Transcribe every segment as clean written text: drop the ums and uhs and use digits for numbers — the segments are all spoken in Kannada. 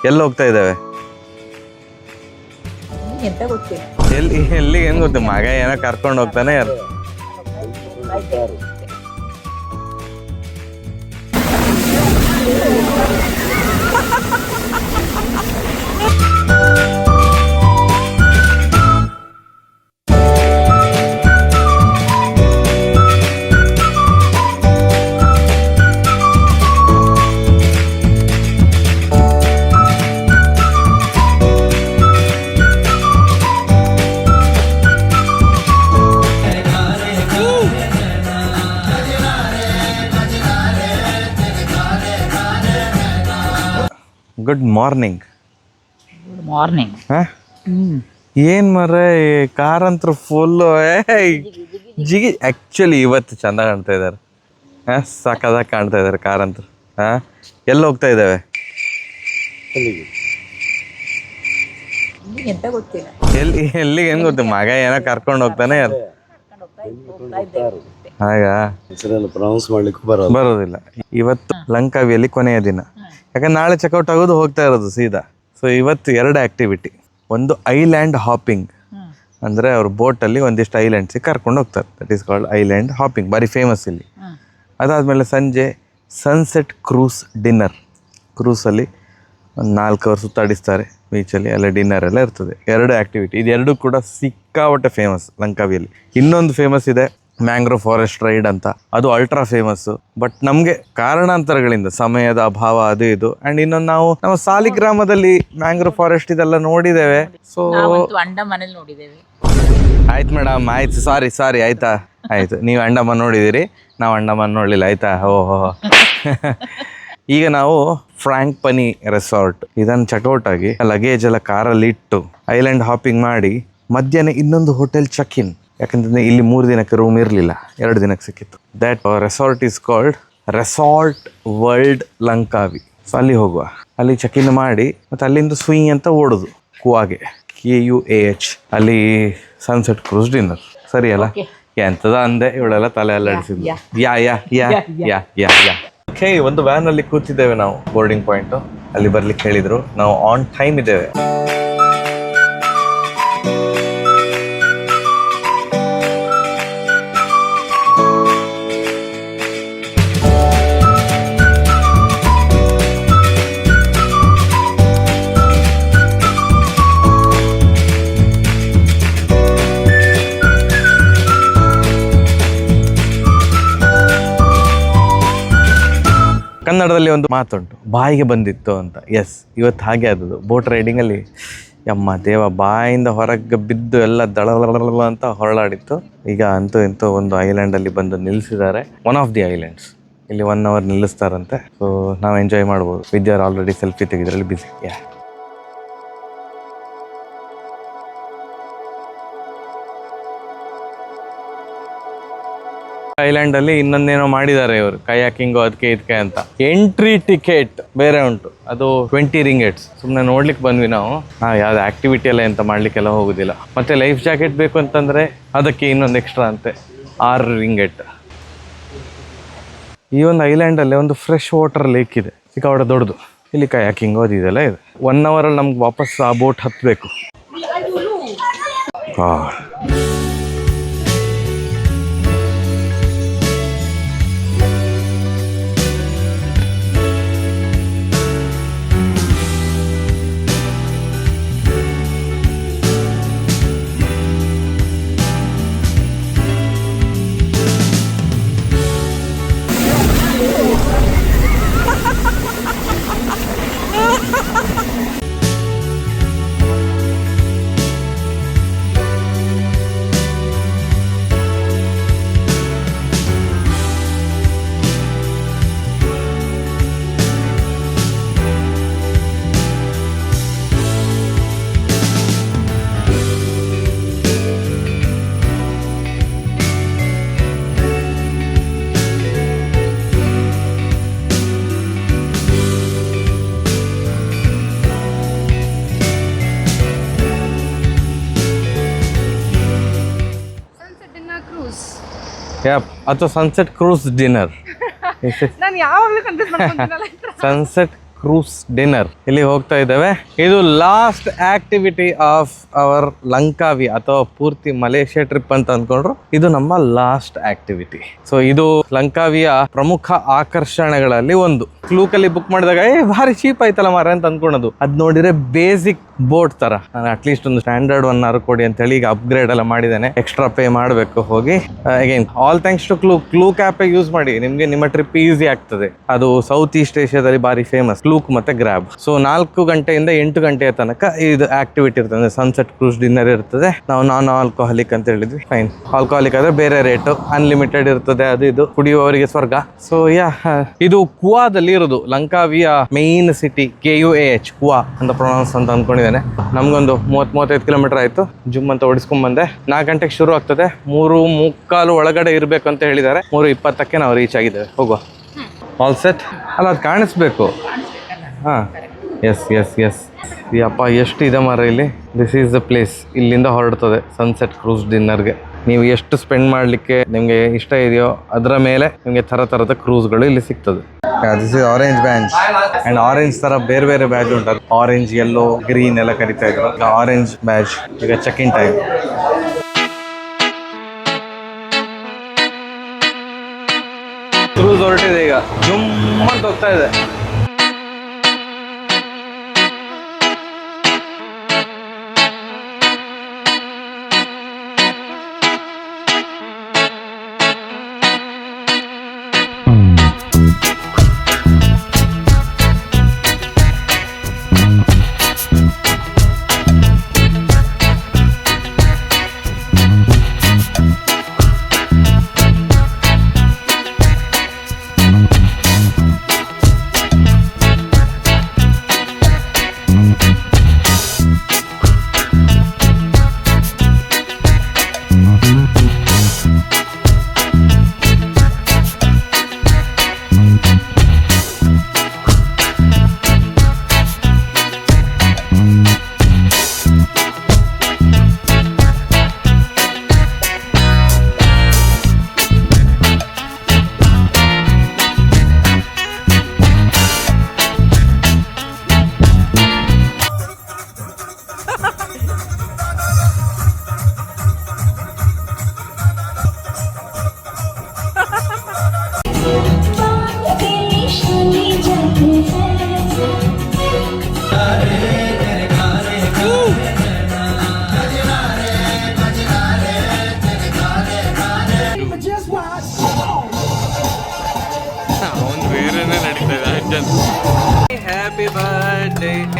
ಎಲ್ಲಿ ಹೋಗ್ತಾ ಇದ್ದಾವೆ? ಎಲ್ಲಿಗೆ ಏನು ಗೊತ್ತು, ಮಗ ಏನೋ ಕರ್ಕೊಂಡು ಹೋಗ್ತಾನೆ. Good morning. Good morning. ಏನು ಮರ ಕಾರ್ ಅಂತೂ ಫುಲ್ಲು ಜಿಗಿ. ಆ್ಯಕ್ಚುಲಿ ಇವತ್ತು ಚೆಂದ ಕಾಣ್ತಾ ಇದ್ದಾರೆ. ಸಾಕಾದಾಗ ಕಾಣ್ತಾ ಇದ್ದಾರೆ ಕಾರ್ ಅಂತೂ. ಎಲ್ಲಿ ಹೋಗ್ತಾ ಇದ್ದಾವೆ? ಎಲ್ಲಿಗೆ ಏನು ಗೊತ್ತು, ಮಗ ಏನೋ ಕರ್ಕೊಂಡು ಹೋಗ್ತಾನೆ. ಹಾಗಾ ಪ್ರೊನೌನ್ಸ್ ಮಾಡ್ಲಿಕ್ಕೂ ಬರೋದಿಲ್ಲ. ಇವತ್ತು ಲಂಕಾವಿಯಲ್ಲಿ ಕೊನೆಯ ದಿನ, ಯಾಕಂದ್ರೆ ನಾಳೆ ಚೆಕ್ಔಟ್ ಆಗೋದು, ಹೋಗ್ತಾ ಇರೋದು ಸೀದಾ. ಸೊ ಇವತ್ತು 2 ಆ್ಯಕ್ಟಿವಿಟಿ. ಒಂದು ಐಲ್ಯಾಂಡ್ ಹಾಪಿಂಗ್, ಅಂದರೆ ಅವ್ರ ಬೋಟಲ್ಲಿ ಒಂದಿಷ್ಟು ಐಲ್ಯಾಂಡ್ಸಿಗೆ ಕರ್ಕೊಂಡು ಹೋಗ್ತಾರೆ. That is called island hopping, ಭಾರಿ ಫೇಮಸ್ ಇಲ್ಲಿ. ಅದಾದಮೇಲೆ ಸಂಜೆ ಸನ್ಸೆಟ್ ಕ್ರೂಸ್ ಡಿನ್ನರ್. ಕ್ರೂಸಲ್ಲಿ ಒಂದು 4 ಅವರ್ ಸುತ್ತಾಡಿಸ್ತಾರೆ ಬೀಚಲ್ಲಿ, ಅಲ್ಲೇ ಡಿನ್ನರ್ ಎಲ್ಲ ಇರ್ತದೆ. 2 ಆ್ಯಕ್ಟಿವಿಟಿ, ಇದೆರಡೂ ಕೂಡ ಸಿಕ್ಕಾಪಟ್ಟೆ ಫೇಮಸ್ ಲಂಕಾವಿಯಲ್ಲಿ. ಇನ್ನೊಂದು ಫೇಮಸ್ ಇದೆ ಮ್ಯಾಂಗ್ರೋವ್ ಫಾರೆಸ್ಟ್ ರೈಡ್ ಅಂತ, ಅದು ಅಲ್ಟ್ರಾ ಫೇಮಸ್ಸು. ಬಟ್ ನಮಗೆ ಕಾರಣಾಂತರಗಳಿಂದ, ಸಮಯದ ಅಭಾವ ಅದು ಇದು, ಆ್ಯಂಡ್ ಇನ್ನೊಂದು ನಾವು ನಮ್ಮ ಸಾಲಿಗ್ರಾಮದಲ್ಲಿ ಮ್ಯಾಂಗ್ರೋವ್ ಫಾರೆಸ್ಟ್ ಇದೆಲ್ಲ ನೋಡಿದ್ದೇವೆ. ಸೊ ಅಂಡಮಾನಲ್ಲಿ ನೋಡಿದ್ದೇವೆ. ಆಯ್ತು ಮೇಡಮ್, ಆಯ್ತು, ಸಾರಿ ಆಯ್ತಾ, ಆಯಿತು. ನೀವು ಅಂಡಮಾನ್ ನೋಡಿದ್ದೀರಿ, ನಾವು ಅಂಡಮಾನ್ ನೋಡಲಿಲ್ಲ, ಆಯಿತಾ? ಓಹೋ. ಈಗ ನಾವು ಫ್ರಾಂಕ್ಪನಿ ರೆಸಾರ್ಟ್ ಇದನ್ನು ಚೆಕ್ಔಟ್ ಆಗಿ ಲಗೇಜ್ ಎಲ್ಲ ಕಾರಲ್ಲಿ ಇಟ್ಟು ಐಲ್ಯಾಂಡ್ ಹಾಪಿಂಗ್ ಮಾಡಿ ಮಧ್ಯಾಹ್ನ ಇನ್ನೊಂದು ಹೋಟೆಲ್ ಚೆಕ್ ಇನ್. ಯಾಕಂತಂದರೆ ಇಲ್ಲಿ 3 ದಿನಕ್ಕೆ ರೂಮ್ ಇರಲಿಲ್ಲ, 2 ದಿನಕ್ಕೆ ಸಿಕ್ಕಿತ್ತು. That resort is called resort world ಲಂಕಾವಿ. So ಅಲ್ಲಿ ಹೋಗುವ, ಅಲ್ಲಿ ಚೆಕ್ ಇನ್ ಮಾಡಿ ಮತ್ತು ಅಲ್ಲಿಂದ ಸ್ವಿಂಗ್ ಅಂತ ಓಡೋದು ಕುವಾಗೆ, KUAH. ಅಲ್ಲಿ ಸನ್ಸೆಟ್ ಕ್ರೂಸ್ ಡಿನ್ನರ್. ಸರಿ ಅಲ್ಲ? ಎಂಥದ ಅಂದೆ, ಇವಳೆಲ್ಲ ತಲೆ ಎಲ್ಲ ಅಡಿಸಿದ್ಲು. ಯಾ. ಓಕೆ, ಒಂದು ವ್ಯಾನಲ್ಲಿ ಕೂತಿದ್ದೇವೆ ನಾವು. ಬೋರ್ಡಿಂಗ್ ಪಾಯಿಂಟು ಅಲ್ಲಿ ಬರ್ಲಿಕ್ಕೆ ಹೇಳಿದರು. ನಾವು ಆನ್ ಟೈಮ್ ಇದ್ದೇವೆ. ಕನ್ನಡದಲ್ಲಿ ಒಂದು ಮಾತುಂಟು, ಬಾಯಿಗೆ ಬಂದಿತ್ತು ಅಂತ. ಎಸ್, ಇವತ್ತು ಹಾಗೆ ಆದದ್ದು. ಬೋಟ್ ರೈಡಿಂಗಲ್ಲಿ ಯಮ್ಮ ದೇವ, ಬಾಯಿಂದ ಹೊರಗೆ ಬಿದ್ದು ಎಲ್ಲ ದಳ ಅಂತ ಹೊರಳಾಡಿತ್ತು. ಈಗ ಅಂತೂ ಇಂತೂ ಒಂದು ಐಲ್ಯಾಂಡಲ್ಲಿ ಬಂದು ನಿಲ್ಲಿಸಿದ್ದಾರೆ. One of the islands. ಇಲ್ಲಿ 1 ಅವರ್ ನಿಲ್ಲಿಸ್ತಾರಂತೆ. ಸೊ ನಾವು ಎಂಜಾಯ್ ಮಾಡ್ಬೋದು. ವಿದ್ಯಾರ್ ಆಲ್ರೆಡಿ ಸೆಲ್ಫಿ ತೆಗೆದ್ರಲ್ಲಿ ಬಿಸಿ. ಐಲ್ಯಾಂಡಲ್ಲಿ ಇನ್ನೊಂದೇನೋ ಮಾಡಿದ್ದಾರೆ ಇವರು, ಕಯಾಕಿಂಗು ಅದಕ್ಕೆ ಇದಕ್ಕೆ ಅಂತ. ಎಂಟ್ರಿ ಟಿಕೆಟ್ ಬೇರೆ ಉಂಟು, ಅದು 20 ರಿಂಗೆಟ್ಸ್. ಸುಮ್ಮನೆ ನೋಡ್ಲಿಕ್ಕೆ ಬಂದ್ವಿ ನಾವು. ಯಾವ್ದು ಆ್ಯಕ್ಟಿವಿಟಿ ಎಲ್ಲ ಎಂತ ಮಾಡ್ಲಿಕ್ಕೆಲ್ಲ ಹೋಗೋದಿಲ್ಲ. ಮತ್ತೆ ಲೈಫ್ ಜಾಕೆಟ್ ಬೇಕು ಅಂತಂದರೆ ಅದಕ್ಕೆ ಇನ್ನೊಂದು ಎಕ್ಸ್ಟ್ರಾ ಅಂತೆ, 6 ರಿಂಗೆಟ್. ಈ ಒಂದು ಐಲ್ಯಾಂಡಲ್ಲಿ ಒಂದು ಫ್ರೆಶ್ ವಾಟರ್ ಲೇಕ್ ಇದೆ, ಸಿಕ್ಕಾಪಟ್ಟೆ ದೊಡ್ಡದು. ಇಲ್ಲಿ ಕಯಾಕಿಂಗು ಅದು ಇದೆಲ್ಲ ಇದೆ. 1 ಅವರಲ್ಲಿ ನಮ್ಗೆ ವಾಪಸ್ ಆ ಬೋಟ್ ಹತ್ತಬೇಕು. ಅಥವಾ ಸನ್ಸೆಟ್ ಕ್ರೂಸ್ ಡಿನ್ನರ್. ನಾನು ಯಾವಾಗಲೂ ಕನ್ಫ್ಯೂಸ್ ಮಾಡ್ಕೊಂತಿನಲ್ಲ. ಸನ್ಸೆಟ್ ಕ್ರೂಸ್ ಡಿನ್ನರ್ ಇಲ್ಲಿ ಹೋಗ್ತಾ ಇದ್ದೇವೆ. ಇದು ಲಾಸ್ಟ್ ಆಕ್ಟಿವಿಟಿ ಆಫ್ ಅವರ್ ಲಂಕಾವಿ ಅಥವಾ ಪೂರ್ತಿ ಮಲೇಷ್ಯಾ ಟ್ರಿಪ್ ಅಂತ ಅಂದ್ಕೊಂಡ್ರು. ಇದು ನಮ್ಮ ಲಾಸ್ಟ್ ಆಕ್ಟಿವಿಟಿ. ಸೊ ಇದು ಲಂಕಾವಿಯ ಪ್ರಮುಖ ಆಕರ್ಷಣೆಗಳಲ್ಲಿ ಒಂದು. ಕ್ಲೂಕಲ್ಲಿ ಬುಕ್ ಮಾಡಿದಾಗ ಭಾರಿ ಚೀಪ್ ಆಯ್ತಲ್ಲ ಮಾರ ಅಂತ ಅಂದ್ಕೊಳೋದು. ಅದ್ ನೋಡಿದ್ರೆ ಬೇಸಿಕ್ ಬೋಟ್ ತರ. ನಾನು ಅಟ್ಲೀಸ್ಟ್ ಒಂದು ಸ್ಟ್ಯಾಂಡರ್ಡ್ 1 hour ಕೊಡಿ ಅಂತ ಹೇಳಿ ಈಗ ಅಪ್ಗ್ರೇಡ್ ಎಲ್ಲ ಮಾಡಿದ್ದೇನೆ. ಎಕ್ಸ್ಟ್ರಾ ಪೇ ಮಾಡಬೇಕು ಹೋಗಿ. Again all thanks to Klook app use ಮಾಡಿ, ನಿಮ್ಗೆ ನಿಮ್ಮ ಟ್ರಿಪ್ ಈಸಿ ಆಗ್ತದೆ. ಅದು ಸೌತ್ ಈಸ್ಟ್ ಏಷ್ಯಾದಲ್ಲಿ ಬಾರಿ ಫೇಮಸ್ ಕ್ಲೂಕ್ ಮತ್ತೆ ಗ್ರಾಬ್. ಸೊ 4 ಗಂಟೆಯಿಂದ 8 ಗಂಟೆಯ ತನಕ ಇದು ಆಕ್ಟಿವಿಟಿ ಇರ್ತದೆ. ಸನ್ಸೆಟ್ ಕ್ರೂಸ್ ಡಿನ್ನರ್ ಇರ್ತದೆ. ನಾವು ನಾನ್ ಆಲ್ಕೋಹಾಲಿಕ್ ಅಂತ ಹೇಳಿದ್ವಿ. ಫೈನ್, ಆಲ್ಕೋಹಾಲಿಕ್ ಆದ್ರೆ ಬೇರೆ ರೇಟು, ಅನ್ಲಿಮಿಟೆಡ್ ಇರ್ತದೆ. ಅದು ಇದು ಕುಡಿಯುವವರಿಗೆ ಸ್ವರ್ಗ. ಸೊ ಇದು ಕುವಾದಲ್ಲಿ ಇರೋದು. ಲಂಕಾವಿಯ ಮೇನ್ ಸಿಟಿ KUAH ಕುವಾ ಅಂತ ಪ್ರೊನೌನ್ಸ್ ಅಂತ ಅನ್ಕೊಂಡಿದ್ದೇನೆ. ನಮ್ಗೊಂದು 30-35 ಕಿಲೋಮೀಟರ್ ಆಯ್ತು. ಜುಮ್ ಅಂತ ಓಡಿಸ್ಕೊಂಡ್ ಬಂದೆ. 4 ಗಂಟೆಗೆ ಶುರು ಆಗ್ತದೆ. 3:45 ಒಳಗಡೆ ಇರಬೇಕು ಅಂತ ಹೇಳಿದ್ದಾರೆ. 3:20ಕ್ಕೆ ನಾವು ರೀಚ್ ಆಗಿದ್ದೇವೆ. ಹೋಗುವ. ಆಲ್ ಸೆಟ್ ಅಲ್ಲ, ಅದು ಕಾಣಿಸ್ಬೇಕು. ಹಾಂ, ಎಸ್. ಯಪ್ಪ ಎಷ್ಟು ಇದೆ ಮಾರ ಇಲ್ಲಿ. This is the place. ಇಲ್ಲಿಂದ ಹೊರಡ್ತದೆ ಸನ್ಸೆಟ್ ಕ್ರೂಸ್ ಡಿನ್ನರ್ಗೆ. ನೀವು ಎಷ್ಟು ಸ್ಪೆಂಡ್ ಮಾಡಲಿಕ್ಕೆ ನಿಮಗೆ ಇಷ್ಟ ಇದೆಯೋ ಅದರ ಮೇಲೆ ನಿಮಗೆ ಥರದ ಕ್ರೂಸ್ಗಳು ಇಲ್ಲಿ ಸಿಗ್ತದೆ. This is orange badge. And orange ಥರ ಬೇರೆ ಬೇರೆ ಬ್ಯಾಡ್ಜ್ ಉಂಟು. ಆರೆಂಜ್, ಯೆಲ್ಲೋ, ಗ್ರೀನ್ ಎಲ್ಲ ಕರಿತಾ ಇದ್ರು. ಈಗ ಆರೆಂಜ್ ಬ್ಯಾಡ್ಜ್. ಈಗ ಚೆಕ್ ಇನ್ ಟೈಮ್. ಕ್ರೂಸ್ ಹೊರಟಿದೆ ಈಗ. ಜುಮ್ ಅಂತ ಹೋಗ್ತಾ ಇದೆ.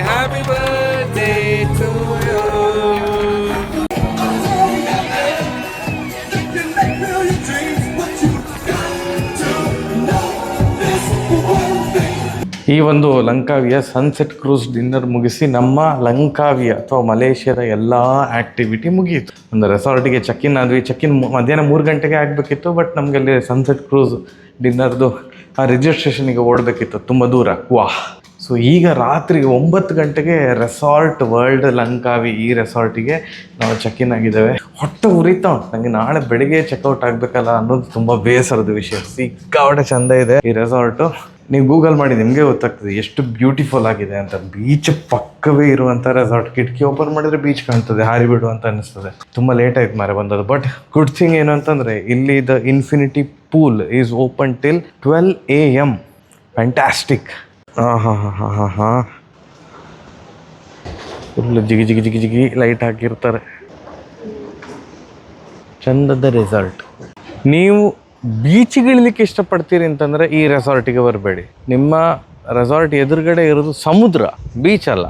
Happy birthday to you. ಈ ಒಂದು ಲಂಕಾವಿಯ ಸನ್ಸೆಟ್ ಕ್ರೂಸ್ ಡಿನ್ನರ್ ಮುಗಿಸಿ ನಮ್ಮ ಲಂಕಾವಿಯ ಅಥವಾ ಮಲೇಷ್ಯಾದ ಎಲ್ಲ ಆ್ಯಕ್ಟಿವಿಟಿ ಮುಗಿಯಿತು. ಒಂದು ರೆಸಾರ್ಟಿಗೆ ಚೆಕ್ ಇನ್ ಆದ್ವಿ. ಮಧ್ಯಾಹ್ನ 3 ಗಂಟೆಗೆ ಆಗಬೇಕಿತ್ತು. ಬಟ್ ನಮಗೆ ಅಲ್ಲಿ ಸನ್ಸೆಟ್ ಕ್ರೂಸ್ ಡಿನ್ನರ್ದು ರಿಜಿಸ್ಟ್ರೇಷನಿಗೆ ಓಡಬೇಕಿತ್ತು, ತುಂಬ ದೂರ. ವಾಹ್. ಸೊ ಈಗ ರಾತ್ರಿ 9 ಗಂಟೆಗೆ ರೆಸಾರ್ಟ್ ವರ್ಲ್ಡ್ ಲಂಕಾವಿ ಈ ರೆಸಾರ್ಟಿಗೆ ನಾವು ಚೆಕ್ ಇನ್ ಆಗಿದ್ದೇವೆ. ಹೊಟ್ಟೆ ಉರಿತಾ ಉಂಟು ನನಗೆ. ನಾಳೆ ಬೆಳಿಗ್ಗೆ ಚೆಕ್ಔಟ್ ಆಗಬೇಕಲ್ಲ ಅನ್ನೋದು ತುಂಬ ಬೇಸರದ ವಿಷಯ. ಸಿಕ್ಕಾಪಟ್ಟೆ ಚೆಂದ ಇದೆ ಈ ರೆಸಾರ್ಟು. ನೀವು ಗೂಗಲ್ ಮಾಡಿ ನಿಮಗೆ ಗೊತ್ತಾಗ್ತದೆ ಎಷ್ಟು ಬ್ಯೂಟಿಫುಲ್ ಆಗಿದೆ ಅಂತ. ಬೀಚ್ ಪಕ್ಕವೇ ಇರುವಂಥ ರೆಸಾರ್ಟ್. ಕಿಟಕಿ ಓಪನ್ ಮಾಡಿದ್ರೆ ಬೀಚ್ ಕಾಣ್ತದೆ. ಹಾರಿಬಿಡು ಅಂತ ಅನಿಸ್ತದೆ. ತುಂಬ ಲೇಟ್ ಆಯ್ತು ಮಾರೆ ಬಂದದ್ದು. ಬಟ್ ಗುಡ್ ಥಿಂಗ್ ಏನು ಅಂತಂದರೆ ಇಲ್ಲಿ the infinity pool is open till 12 AM. Fantastic. ಹಾಂ ಫುಲ್ ಜಿಗಿ ಲೈಟ್ ಹಾಕಿರ್ತಾರೆ. ಚಂದದ ರೆಸಾರ್ಟ್. ನೀವು ಬೀಚ್ಗಿಳಿಲಿಕ್ಕೆ ಇಷ್ಟಪಡ್ತೀರಿ ಅಂತಂದರೆ ಈ ರೆಸಾರ್ಟಿಗೆ ಬರಬೇಡಿ. ನಿಮ್ಮ ರೆಸಾರ್ಟ್ ಎದುರುಗಡೆ ಇರೋದು ಸಮುದ್ರ, ಬೀಚ್ ಅಲ್ಲ.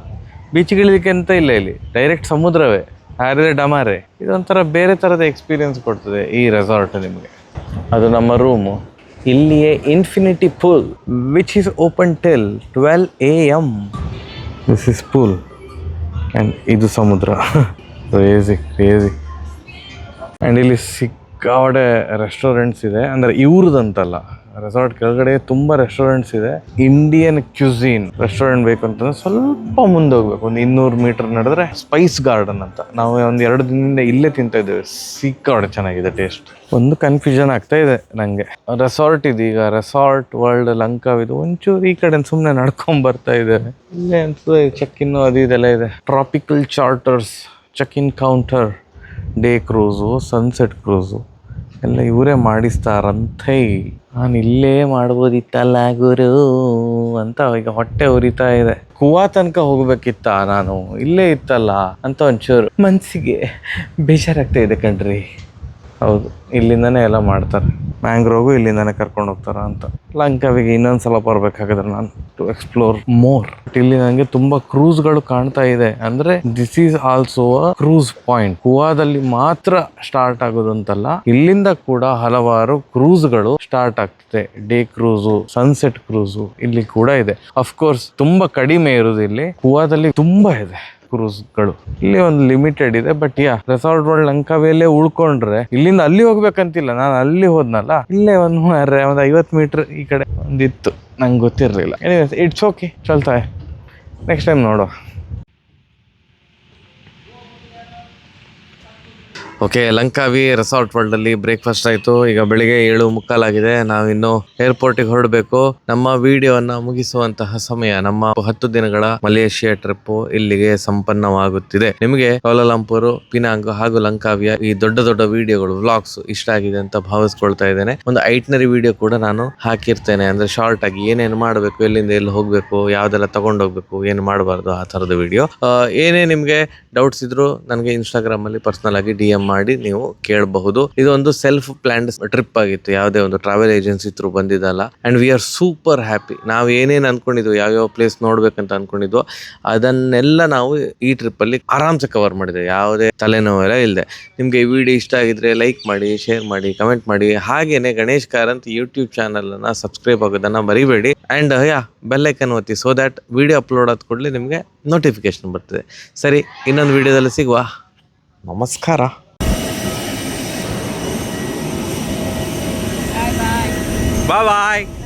ಬೀಚ್ಗಿಳಿಲಿಕ್ಕೆ ಅಂತ ಇಲ್ಲ ಇಲ್ಲಿ, ಡೈರೆಕ್ಟ್ ಸಮುದ್ರವೇ. ಹಾರಿದ್ರೆ ಡಮಾರೆ. ಇದೊಂಥರ ಬೇರೆ ಥರದ ಎಕ್ಸ್ಪೀರಿಯನ್ಸ್ ಕೊಡ್ತದೆ ಈ ರೆಸಾರ್ಟ್ ನಿಮಗೆ. ಅದು ನಮ್ಮ ರೂಮು. ಇಲ್ಲಿಯೇ infinity pool which is open till 12 AM. This is pool and ಇದು ಸಮುದ್ರ. ಕ್ರೇಜಿ. ಆ್ಯಂಡ್ ಇಲ್ಲಿ ಸಿಕ್ಕಾಡೆ ರೆಸ್ಟೋರೆಂಟ್ಸ್ ಇದೆ. ಅಂದರೆ ಇವ್ರದಂತಲ್ಲ, ರೆಸಾರ್ಟ್ ಕೆಳಗಡೆ ತುಂಬ ರೆಸ್ಟೋರೆಂಟ್ಸ್ ಇದೆ. ಇಂಡಿಯನ್ ಕ್ಯೂಸಿನ್ ರೆಸ್ಟೋರೆಂಟ್ ಬೇಕು ಅಂತಂದ್ರೆ ಸ್ವಲ್ಪ ಮುಂದೆ ಹೋಗ್ಬೇಕು, ಒಂದು 200 ಮೀಟರ್ ನಡೆದ್ರೆ ಸ್ಪೈಸ್ ಗಾರ್ಡನ್ ಅಂತ. ನಾವು ಒಂದು 2 ದಿನದಿಂದ ಇಲ್ಲೇ ತಿಂತಾ ಇದ್ದೇವೆ, ಸಿಕ್ಕಾಡೆ ಚೆನ್ನಾಗಿದೆ ಟೇಸ್ಟ್. ಒಂದು ಕನ್ಫ್ಯೂಷನ್ ಆಗ್ತಾ ಇದೆ ನಂಗೆ. ರೆಸಾರ್ಟ್ ಇದೀಗ ರೆಸಾರ್ಟ್ ವರ್ಲ್ಡ್ ಲಂಕಾವಿದು, ಒಂಚೂರು ಈ ಕಡೆ ಸುಮ್ಮನೆ ನಡ್ಕೊಂಡ್ ಬರ್ತಾ ಇದ್ದೇವೆ. ಇಲ್ಲೇ ಅನ್ಸುತ್ತೆ ಚೆಕ್ ಇನ್ನು ಅದು ಇದೆಲ್ಲ ಇದೆ. Tropical charters, check in counter, day cruise, sunset cruise ಎಲ್ಲ ಇವರೇ ಮಾಡಿಸ್ತಾರಂತೆ. ನಾನು ಇಲ್ಲೇ ಮಾಡ್ಬೋದಿತ್ತಲ್ಲ ಗುರು ಅಂತ ಈಗ ಹೊಟ್ಟೆ ಉರಿತಾ ಇದೆ. ಕುವಾ ತನಕ ಹೋಗ್ಬೇಕಿತ್ತ, ನಾನು ಇಲ್ಲೇ ಇತ್ತಲ್ಲ ಅಂತ ಒಂಚೂರು ಮನಸ್ಸಿಗೆ ಬೇಜಾರಾಗ್ತಾ ಇದೆ ಕಣ್ರಿ. ಹೌದು, ಇಲ್ಲಿಂದನೇ ಎಲ್ಲ ಮಾಡ್ತಾರೆ. ಮ್ಯಾಂಗ್ರೋಗು ಇಲ್ಲಿಂದಾನೆ ಕರ್ಕೊಂಡು ಹೋಗ್ತಾರ ಅಂತ. ಲಂಕಾವಿಗೆ ಇನ್ನೊಂದ್ಸಲ ಬರ್ಬೇಕಾಗಿದ್ರೆ ನಾನು ಟು ಎಕ್ಸ್ಪ್ಲೋರ್ ಮೋರ್. ಇಲ್ಲಿ ನನಗೆ ತುಂಬಾ ಕ್ರೂಸ್ಗಳು ಕಾಣ್ತಾ ಇದೆ. ಅಂದ್ರೆ this is also a cruise point. ಗೋವಾದಲ್ಲಿ ಮಾತ್ರ ಸ್ಟಾರ್ಟ್ ಆಗೋದು ಅಂತಲ್ಲ, ಇಲ್ಲಿಂದ ಕೂಡ ಹಲವಾರು ಕ್ರೂಸ್ಗಳು ಸ್ಟಾರ್ಟ್ ಆಗ್ತದೆ. ಡೇ ಕ್ರೂಸು, ಸನ್ಸೆಟ್ ಕ್ರೂಸು ಇಲ್ಲಿ ಕೂಡ ಇದೆ. ಅಫ್ಕೋರ್ಸ್ ತುಂಬಾ ಕಡಿಮೆ ಇರುವುದು ಇಲ್ಲಿ. ಗೋವಾದಲ್ಲಿ ತುಂಬಾ ಇದೆ ಕ್ರೂಸ್ಗಳು. ಇಲ್ಲಿ ಒಂದು ಲಿಮಿಟೆಡ್ ಇದೆ. ಬಟ್ ರೆಸಾರ್ಟ್ ವರ್ಲ್ಡ್ ಲಂಕಾವಿಯಲ್ಲೇ ಉಳ್ಕೊಂಡ್ರೆ ಇಲ್ಲಿಂದ ಅಲ್ಲಿ ಹೋಗ್ಬೇಕಂತಿಲ್ಲ. ನಾನು ಅಲ್ಲಿ ಹೋದ್ನಲ್ಲ, ಇಲ್ಲೇ ಒಂದು 50 ಮೀಟರ್ ಈ ಕಡೆ ಒಂದಿತ್ತು, ನಂಗೆ ಗೊತ್ತಿರಲಿಲ್ಲ. ಎನಿವೇಸ್ ಇಟ್ಸ್ ಓಕೆ, ಚಲ್ತಾ ನೆಕ್ಸ್ಟ್ ಟೈಮ್ ನೋಡೋ. ಓಕೆ, ಲಂಕಾವಿ ರೆಸಾರ್ಟ್ ವರ್ಲ್ಡಲ್ಲಿ ಬ್ರೇಕ್ಫಾಸ್ಟ್ ಆಯಿತು. ಈಗ ಬೆಳಿಗ್ಗೆ 7:45 ಆಗಿದೆ. ನಾವಿನ್ನು ಏರ್ಪೋರ್ಟಿಗೆ ಹೊರಡಬೇಕು. ನಮ್ಮ ವಿಡಿಯೋನ ಮುಗಿಸುವಂತಹ ಸಮಯ. ನಮ್ಮ 10 ದಿನಗಳ ಮಲೇಷಿಯಾ ಟ್ರಿಪ್ ಇಲ್ಲಿಗೆ ಸಂಪನ್ನವಾಗುತ್ತಿದೆ. ನಿಮಗೆ ಕೌಲಾಲಂಪುರ್, ಪಿನಾಂಗ್ ಹಾಗೂ ಲಂಕಾವಿಯ ಈ ದೊಡ್ಡ ದೊಡ್ಡ ವಿಡಿಯೋಗಳು, ವ್ಲಾಗ್ಸ್ ಇಷ್ಟ ಆಗಿದೆ ಅಂತ ಭಾವಿಸ್ಕೊಳ್ತಾ ಇದ್ದೇನೆ. ಒಂದು ಐಟ್ನರಿ ವಿಡಿಯೋ ಕೂಡ ನಾನು ಹಾಕಿರ್ತೇನೆ, ಅಂದ್ರೆ ಶಾರ್ಟ್ ಆಗಿ ಏನೇನು ಮಾಡಬೇಕು, ಎಲ್ಲಿಂದ ಎಲ್ಲಿ ಹೋಗಬೇಕು, ಯಾವ್ದೆಲ್ಲ ತಗೊಂಡೋಗ್ಬೇಕು, ಏನು ಮಾಡಬಾರ್ದು, ಆ ಥರದ ವಿಡಿಯೋ. ಏನೇ ನಿಮಗೆ ಡೌಟ್ಸ್ ಇದ್ರು ನನಗೆ ಇನ್ಸ್ಟಾಗ್ರಾಮ್ ಅಲ್ಲಿ ಪರ್ಸನಲ್ ಆಗಿ DM ಮಾಡಿ ನೀವು ಕೇಳಬಹುದು. ಇದೊಂದು ಸೆಲ್ಫ್ ಪ್ಲಾನ್ಡ್ ಟ್ರಿಪ್ ಆಗಿತ್ತು, ಯಾವುದೇ ಒಂದು ಟ್ರಾವೆಲ್ ಏಜೆನ್ಸಿ ಥ್ರೂ ಬಂದಿದ್ದಲ್ಲ. And we are super happy. ನಾವು ಏನೇನು ಅನ್ಕೊಂಡಿದ್ವು, ಯಾವ್ಯಾವ ಪ್ಲೇಸ್ ನೋಡ್ಬೇಕಂತ ಅನ್ಕೊಂಡಿದ್ವು, ಅದನ್ನೆಲ್ಲ ನಾವು ಈ ಟ್ರಿಪ್ ಅಲ್ಲಿ ಆರಾಮ್ಸೆ ಕವರ್ ಮಾಡಿದ್ದೇವೆ, ಯಾವುದೇ ತಲೆನೋವೆಲ್ಲ ಇಲ್ಲದೆ. ನಿಮ್ಗೆ ಈ ವಿಡಿಯೋ ಇಷ್ಟ ಆಗಿದ್ರೆ ಲೈಕ್ ಮಾಡಿ, ಶೇರ್ ಮಾಡಿ, ಕಮೆಂಟ್ ಮಾಡಿ. ಹಾಗೇನೆ ಗಣೇಶ್ ಕಾರಂತ್ ಯೂಟ್ಯೂಬ್ ಚಾನಲ್ ಅನ್ನ ಸಬ್ಸ್ಕ್ರೈಬ್ ಆಗೋದನ್ನ ಮರಿಬೇಡಿ. ಅಂಡ್ ಬೆಲ್ ಐಕನ್ ಒತ್ತಿ, ಸೋ ದ್ಯಾಟ್ ವಿಡಿಯೋ ಅಪ್ಲೋಡ್ ಆದ ಕೂಡಲೇ ನಿಮಗೆ ನೋಟಿಫಿಕೇಶನ್ ಬರ್ತದೆ. ಸರಿ, ಇನ್ನೊಂದು ವಿಡಿಯೋದಲ್ಲಿ ಸಿಗುವ. ನಮಸ್ಕಾರ. Bye bye.